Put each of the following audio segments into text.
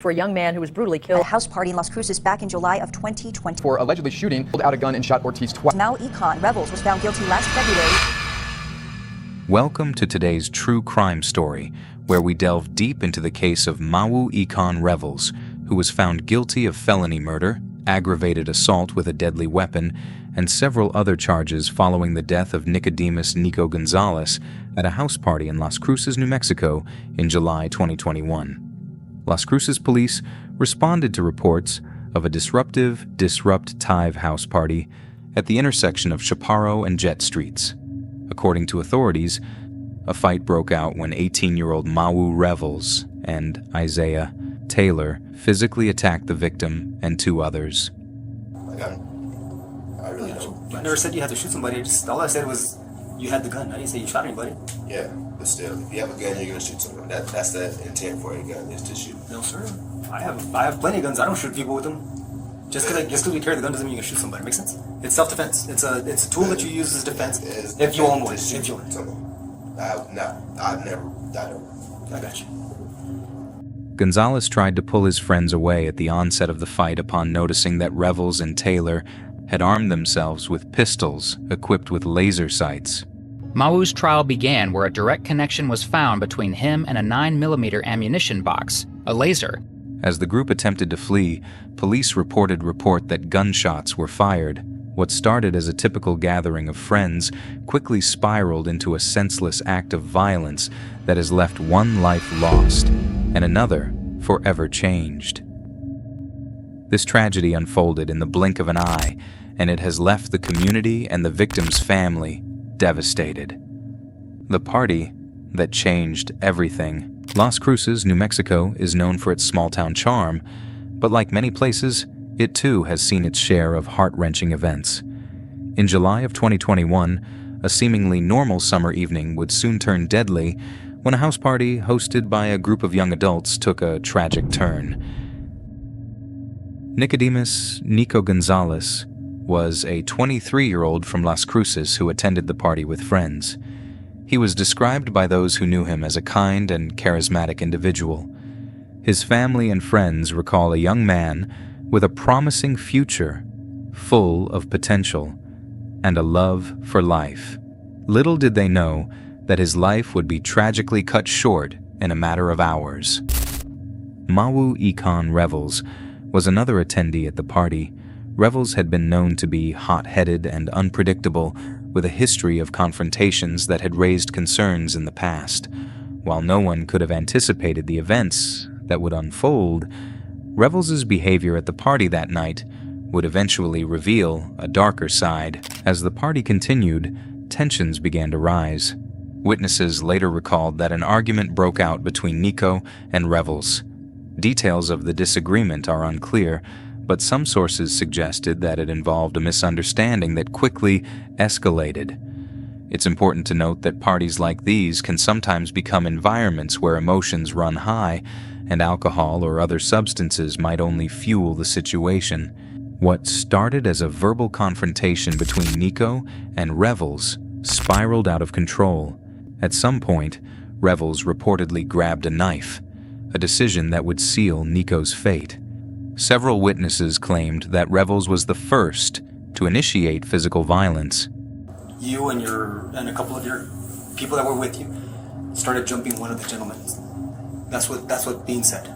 for a young man who was brutally killed at a house party in Las Cruces back in July of 2020. For allegedly shooting, pulled out a gun and shot Ortiz twice. Mawu Ekon Revels was found guilty last February. Welcome to today's true crime story, where we delve deep into the case of Mawu Ekon Revels, who was found guilty of felony murder, aggravated assault with a deadly weapon, and several other charges following the death of Nicodemus Nico Gonzales at a house party in Las Cruces, New Mexico in July 2021. Las Cruces police responded to reports of a disrupt tive house party at the intersection of Chaparro and Jett streets. According to authorities, a fight broke out when 18-year-old Mawu Revels and Isaiah Taylor physically attacked the victim and two others. I really don't. I never said you had to shoot somebody. All I said was you had the gun. I didn't say you shot anybody. Yeah, but still, if you have a gun, you're gonna shoot someone. That's the intent for a gun, is to shoot. No, sir. I have plenty of guns. I don't shoot people with them. Just because we carry the gun doesn't mean you can shoot somebody. Makes sense? It's self-defense. It's a tool that you use as defense if you own one. If you own someone. I've never. I got you. Gonzales tried to pull his friends away at the onset of the fight upon noticing that Revels and Taylor had armed themselves with pistols equipped with laser sights. Mawu's trial began where a direct connection was found between him and a 9mm ammunition box, a laser. As the group attempted to flee, police reported that gunshots were fired. What started as a typical gathering of friends quickly spiraled into a senseless act of violence that has left one life lost and another forever changed. This tragedy unfolded in the blink of an eye, and it has left the community and the victim's family devastated. The party that changed everything. Las Cruces, New Mexico, is known for its small-town charm, but like many places, it too has seen its share of heart-wrenching events. In July of 2021, a seemingly normal summer evening would soon turn deadly when a house party hosted by a group of young adults took a tragic turn. Nicodemus Nico Gonzales was a 23-year-old from Las Cruces who attended the party with friends. He was described by those who knew him as a kind and charismatic individual. His family and friends recall a young man with a promising future, full of potential, and a love for life. Little did they know that his life would be tragically cut short in a matter of hours. Mawu Ekon Revels was another attendee at the party. Revels had been known to be hot-headed and unpredictable, with a history of confrontations that had raised concerns in the past. While no one could have anticipated the events that would unfold, Revels' behavior at the party that night would eventually reveal a darker side. As the party continued, tensions began to rise. Witnesses later recalled that an argument broke out between Nico and Revels. Details of the disagreement are unclear, but some sources suggested that it involved a misunderstanding that quickly escalated. It's important to note that parties like these can sometimes become environments where emotions run high, and alcohol or other substances might only fuel the situation. What started as a verbal confrontation between Nico and Revels spiraled out of control. At some point, Revels reportedly grabbed a knife, a decision that would seal Nico's fate. Several witnesses claimed that Revels was the first to initiate physical violence. You and a couple of your people that were with you started jumping one of the gentlemen. That's what being said.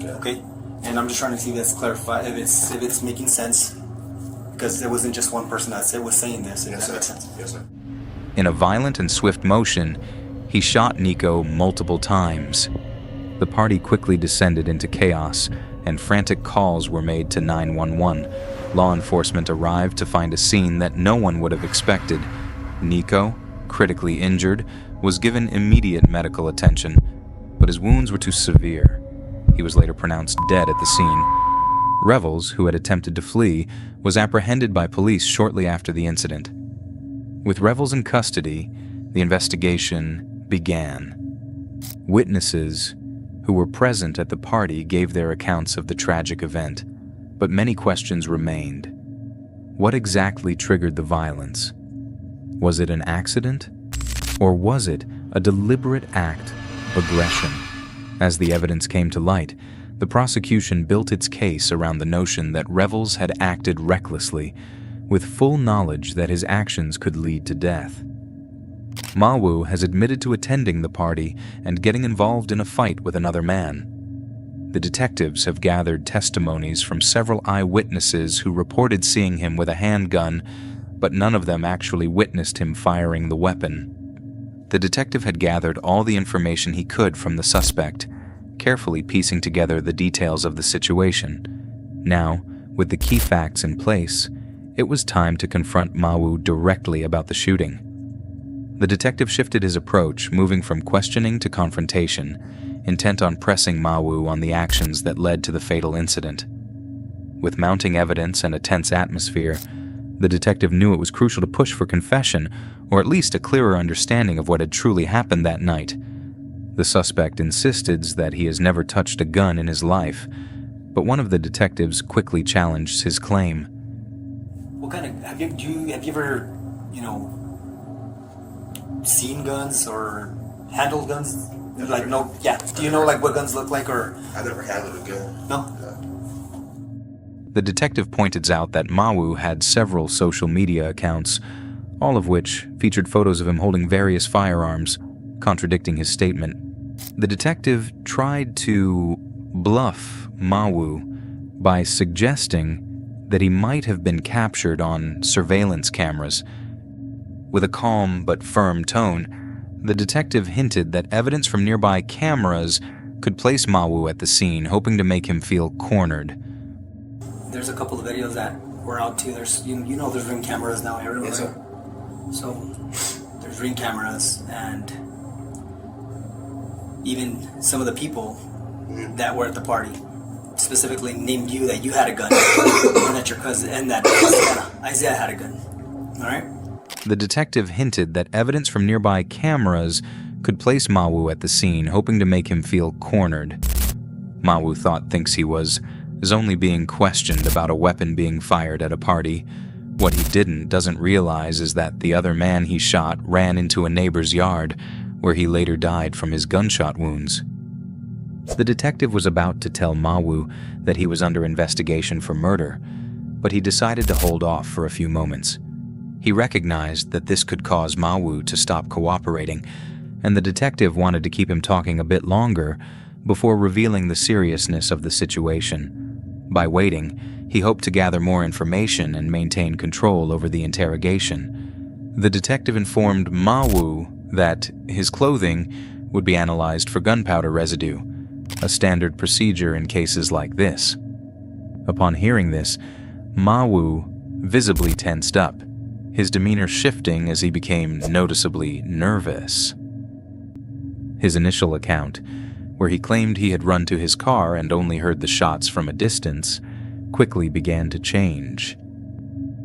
Okay? And I'm just trying to see if that's clarified, if it's making sense, because there wasn't just one person that was saying this. Yes, that makes sir. sense. Yes, sir. In a violent and swift motion, he shot Nico multiple times. The party quickly descended into chaos, and frantic calls were made to 911. Law enforcement arrived to find a scene that no one would have expected. Nico, critically injured, was given immediate medical attention, but his wounds were too severe. He was later pronounced dead at the scene. Revels, who had attempted to flee, was apprehended by police shortly after the incident. With Revels in custody, the investigation began. Witnesses who were present at the party gave their accounts of the tragic event, but many questions remained. What exactly triggered the violence? Was it an accident? Or was it a deliberate act of aggression? As the evidence came to light, The prosecution built its case around the notion that Revels had acted recklessly, with full knowledge that his actions could lead to death. Mawu has admitted to attending the party and getting involved in a fight with another man. The detectives have gathered testimonies from several eyewitnesses who reported seeing him with a handgun, but none of them actually witnessed him firing the weapon. The detective had gathered all the information he could from the suspect, carefully piecing together the details of the situation. Now, with the key facts in place, it was time to confront Mawu directly about the shooting. The detective shifted his approach, moving from questioning to confrontation, intent on pressing Mawu on the actions that led to the fatal incident. With mounting evidence and a tense atmosphere, the detective knew it was crucial to push for confession, or at least a clearer understanding of what had truly happened that night. The suspect insisted that he has never touched a gun in his life, but one of the detectives quickly challenged his claim. What kind of have you ever seen guns or handled guns? Like no, yeah. Do you know like what guns look like or? I never handled a gun. No. The detective pointed out that Mawu had several social media accounts, all of which featured photos of him holding various firearms, contradicting his statement. The detective tried to bluff Mawu by suggesting that he might have been captured on surveillance cameras. With a calm but firm tone, the detective hinted that evidence from nearby cameras could place Mawu at the scene, hoping to make him feel cornered. There's a couple of videos that were out too. There's there's Ring cameras now everywhere. Yes, sir. So there's Ring cameras, and even some of the people that were at the party specifically named you that you had a gun, and that your cousin and that Isaiah had a gun. All right. The detective hinted that evidence from nearby cameras could place Mawu at the scene, hoping to make him feel cornered. Mawu thinks he is only being questioned about a weapon being fired at a party. What he doesn't realize is that the other man he shot ran into a neighbor's yard, where he later died from his gunshot wounds. The detective was about to tell Mawu that he was under investigation for murder, but he decided to hold off for a few moments. He recognized that this could cause Mawu to stop cooperating, and the detective wanted to keep him talking a bit longer before revealing the seriousness of the situation. By waiting, he hoped to gather more information and maintain control over the interrogation. The detective informed Mawu that his clothing would be analyzed for gunpowder residue, a standard procedure in cases like this. Upon hearing this, Mawu visibly tensed up, his demeanor shifting as he became noticeably nervous. His initial account, where he claimed he had run to his car and only heard the shots from a distance, quickly began to change.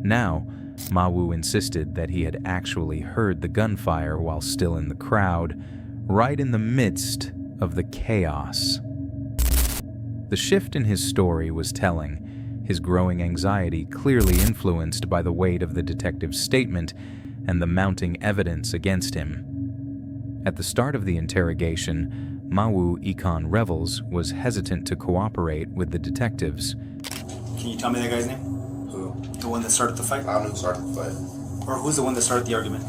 Now, Mawu insisted that he had actually heard the gunfire while still in the crowd, right in the midst of the chaos. The shift in his story was telling, his growing anxiety clearly influenced by the weight of the detective's statement and the mounting evidence against him. At the start of the interrogation, Mawu Ekon Revels was hesitant to cooperate with the detectives. Can you tell me that guy's name? Who? The one that started the fight? I don't know who started the fight. Or who's the one that started the argument?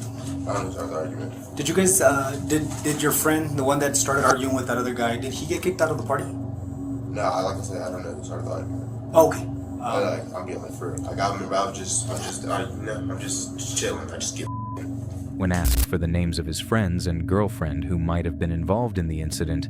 I don't know who started the argument. Did you guys, did your friend, the one that started arguing with that other guy, did he get kicked out of the party? No, like I said, I don't know who started the argument. Oh, okay. I'm getting I'm just chilling. I just get. When asked for the names of his friends and girlfriend who might have been involved in the incident,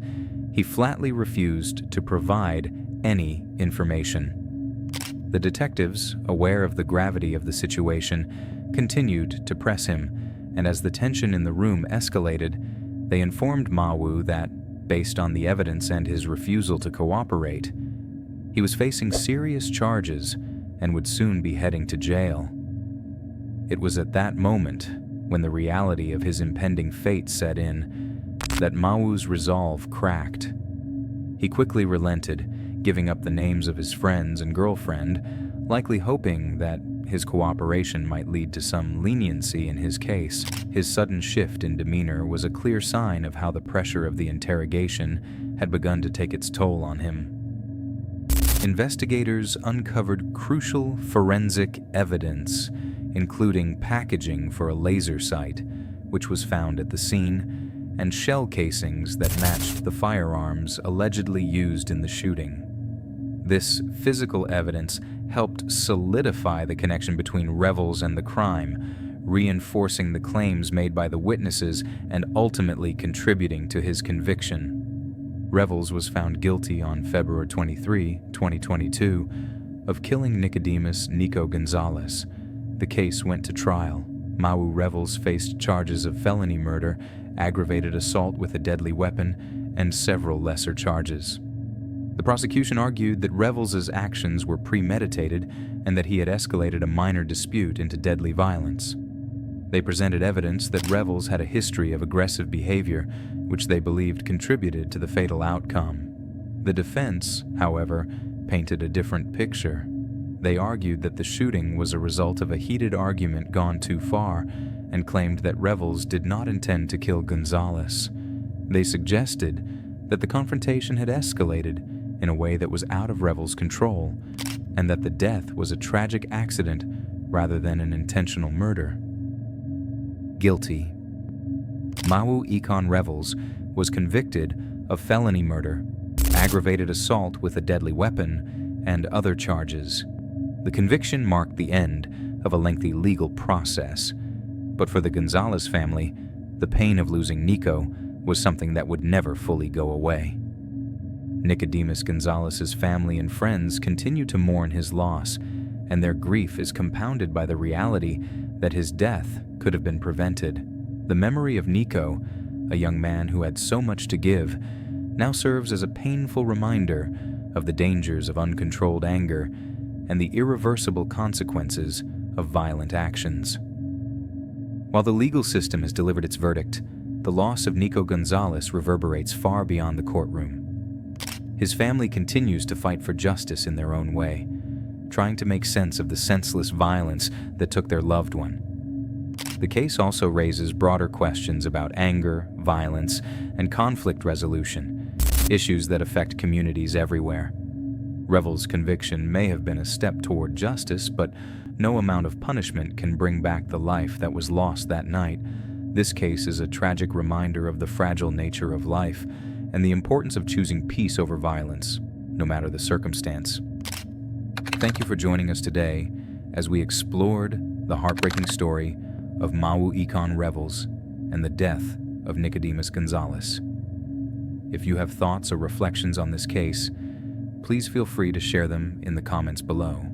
he flatly refused to provide any information. The detectives, aware of the gravity of the situation, continued to press him, and as the tension in the room escalated, they informed Mawu that, based on the evidence and his refusal to cooperate, he was facing serious charges and would soon be heading to jail. It was at that moment, when the reality of his impending fate set in, that Mawu's resolve cracked. He quickly relented, giving up the names of his friends and girlfriend, likely hoping that his cooperation might lead to some leniency in his case. His sudden shift in demeanor was a clear sign of how the pressure of the interrogation had begun to take its toll on him. investigators uncovered crucial forensic evidence, including packaging for a laser sight, which was found at the scene, and shell casings that matched the firearms allegedly used in the shooting. This physical evidence helped solidify the connection between Revels and the crime, reinforcing the claims made by the witnesses and ultimately contributing to his conviction. Revels was found guilty on February 23, 2022, of killing Nicodemus Nico Gonzales. The case went to trial. Mawu Revels faced charges of felony murder, aggravated assault with a deadly weapon, and several lesser charges. The prosecution argued that Revels' actions were premeditated and that he had escalated a minor dispute into deadly violence. They presented evidence that Revels had a history of aggressive behavior, which they believed contributed to the fatal outcome. The defense, however, painted a different picture. They argued that the shooting was a result of a heated argument gone too far and claimed that Revels did not intend to kill Gonzales. They suggested that the confrontation had escalated in a way that was out of Revels' control and that the death was a tragic accident rather than an intentional murder. Guilty. Mawu Ekon Revels was convicted of felony murder, aggravated assault with a deadly weapon, and other charges. The conviction marked the end of a lengthy legal process, but for the Gonzales family, the pain of losing Nico was something that would never fully go away. Nicodemus Gonzales' family and friends continue to mourn his loss, and their grief is compounded by the reality that his death could have been prevented. The memory of Nico, a young man who had so much to give, now serves as a painful reminder of the dangers of uncontrolled anger and the irreversible consequences of violent actions. While the legal system has delivered its verdict, the loss of Nico Gonzales reverberates far beyond the courtroom. His family continues to fight for justice in their own way, trying to make sense of the senseless violence that took their loved one. The case also raises broader questions about anger, violence, and conflict resolution, issues that affect communities everywhere. Revels' conviction may have been a step toward justice, but no amount of punishment can bring back the life that was lost that night. This case is a tragic reminder of the fragile nature of life and the importance of choosing peace over violence, no matter the circumstance. Thank you for joining us today as we explored the heartbreaking story of Mawu Ekon Revels and the death of Nicodemus Gonzales. If you have thoughts or reflections on this case, please feel free to share them in the comments below.